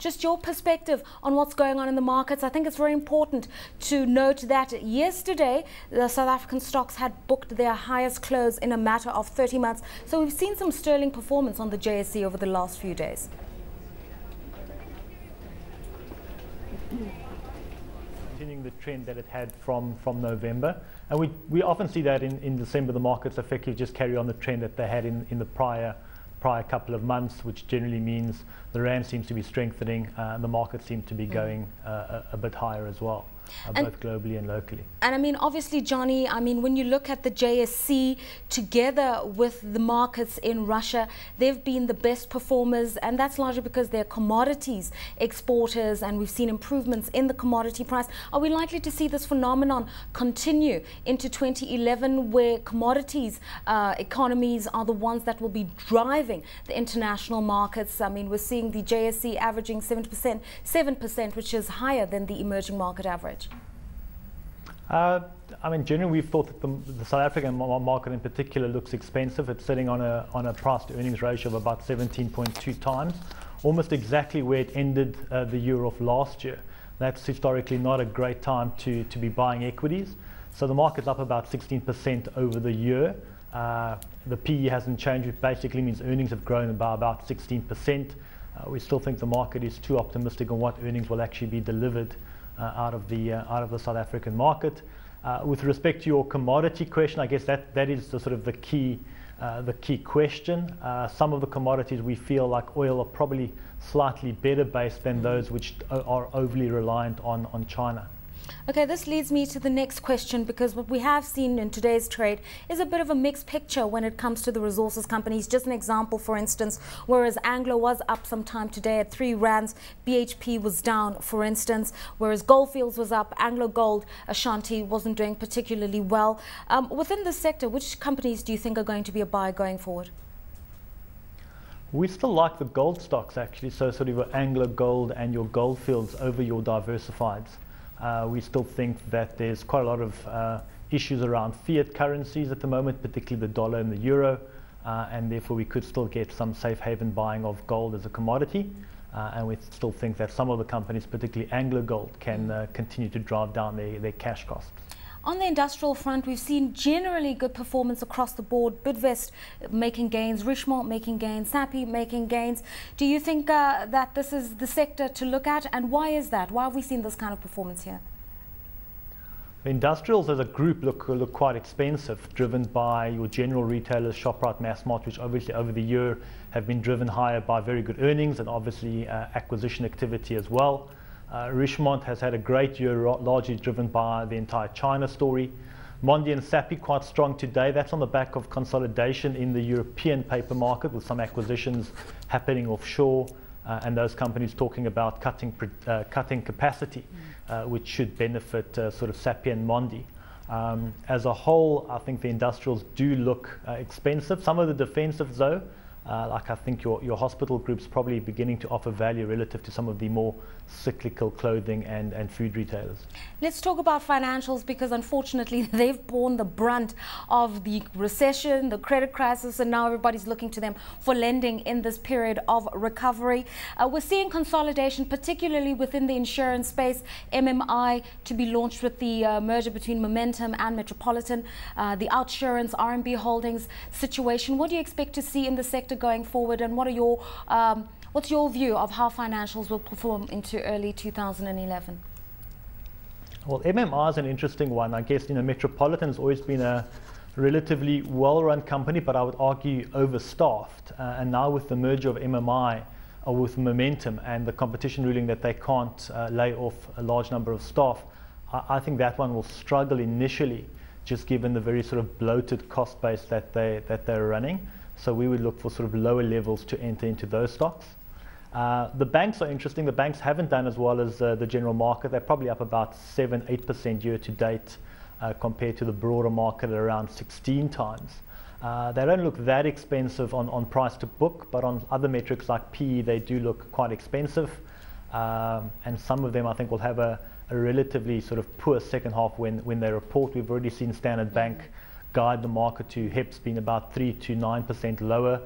just your perspective on what's going on in the markets. I think it's very important to note that yesterday the South African stocks had booked their highest close in a matter of 30 months. So we've seen some sterling performance on the JSE over the last few days. Continuing the trend that it had from November, and we often see that in December the markets effectively just carry on the trend that they had in the prior couple of months, which generally means the rand seems to be strengthening, the markets seem to be going a bit higher as well. Both globally and locally. And I mean, obviously, Johnny, I mean, when you look at the JSE together with the markets in Russia, they've been the best performers, and that's largely because they're commodities exporters, and we've seen improvements in the commodity price. Are we likely to see this phenomenon continue into 2011, where commodities economies are the ones that will be driving the international markets? I mean, we're seeing the JSE averaging 7%, which is higher than the emerging market average. I mean, generally we've thought that the South African market in particular looks expensive. It's sitting on a price to earnings ratio of about 17.2 times, almost exactly where it ended the year of last year. That's historically not a great time to be buying equities. So the market's up about 16% over the year. The PE hasn't changed, which basically means earnings have grown by about 16%. We still think the market is too optimistic on what earnings will actually be delivered out of the South African market. With respect to your commodity question, I guess that is the sort of the key question. Some of the commodities we feel like oil are probably slightly better based than those which are overly reliant on China. Okay, this leads me to the next question, because what we have seen in today's trade is a bit of a mixed picture when it comes to the resources companies. Just an example, for instance, whereas Anglo was up some time today at 3 rands, BHP was down, for instance, whereas Goldfields was up, Anglo Gold, Ashanti wasn't doing particularly well. Within this sector, which companies do you think are going to be a buy going forward? We still like the gold stocks actually, so sort of your Anglo Gold and your Goldfields over your diversifieds. We still think that there's quite a lot of issues around fiat currencies at the moment, particularly the dollar and the euro, and therefore we could still get some safe haven buying of gold as a commodity, and we still think that some of the companies, particularly Anglo Gold, can continue to drive down their cash costs. On the industrial front, we've seen generally good performance across the board. Bidvest making gains, Richemont making gains, Sappi making gains. Do you think that this is the sector to look at, and why is that? Why have we seen this kind of performance here? Industrials as a group look quite expensive, driven by your general retailers, Shoprite, Massmart, which obviously over the year have been driven higher by very good earnings and obviously acquisition activity as well. Richemont has had a great year, largely driven by the entire China story. Mondi and Sappi quite strong today. That's on the back of consolidation in the European paper market, with some acquisitions happening offshore, and those companies talking about cutting capacity, which should benefit sort of Sappi and Mondi. As a whole, I think the industrials do look expensive. Some of the defensive though, like I think your hospital group's probably beginning to offer value relative to some of the more cyclical clothing and food retailers. Let's talk about financials, because unfortunately they've borne the brunt of the recession, the credit crisis, and now everybody's looking to them for lending in this period of recovery. We're seeing consolidation, particularly within the insurance space. MMI to be launched with the merger between Momentum and Metropolitan, the OUTsurance RMB Holdings situation. What do you expect to see in the sector going forward, and what are your what's your view of how financials will perform into early 2011? Well, MMI is an interesting one. I guess Metropolitan has always been a relatively well-run company, but I would argue overstaffed. And now with the merger of MMI or with Momentum and the competition ruling that they can't lay off a large number of staff, I think that one will struggle initially, just given the very sort of bloated cost base that they're running. So we would look for sort of lower levels to enter into those stocks. The banks are interesting. The banks haven't done as well as the general market. They're probably up about 7-8% year to date compared to the broader market at around 16 times. They don't look that expensive on price to book, but on other metrics like PE, they do look quite expensive. And some of them I think will have a relatively sort of poor second half when they report. We've already seen Standard Bank guide the market to HEPS being about 3 to 9% lower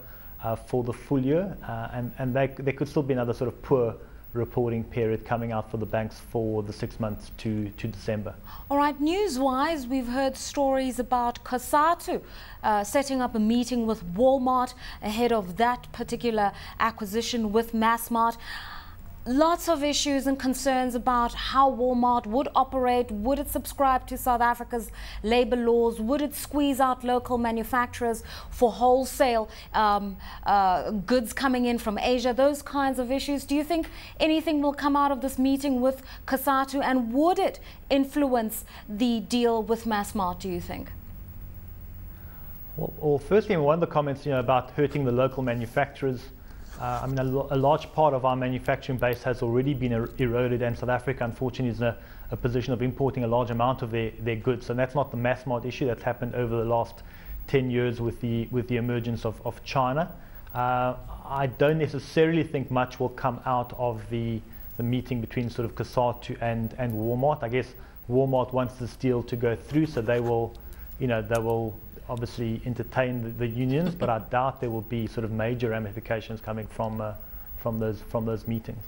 for the full year, and there could still be another sort of poor reporting period coming out for the banks for the 6 months to December. All right, news-wise, we've heard stories about COSATU setting up a meeting with Walmart ahead of that particular acquisition with Massmart. Lots of issues and concerns about how Walmart would operate. Would it subscribe to South Africa's labor laws? Would it squeeze out local manufacturers for wholesale goods coming in from Asia? Those kinds of issues. Do you think anything will come out of this meeting with COSATU, and would it influence the deal with Massmart, do you think? Well, firstly, one of the comments about hurting the local manufacturers. I mean, a large part of our manufacturing base has already been eroded, and South Africa, unfortunately, is in a position of importing a large amount of their goods. And that's not the Massmart issue that's happened over the last 10 years with the emergence of China. I don't necessarily think much will come out of the meeting between sort of COSATU and Walmart. I guess Walmart wants this deal to go through, so they will obviously entertain the unions, but I doubt there will be sort of major ramifications coming from those meetings.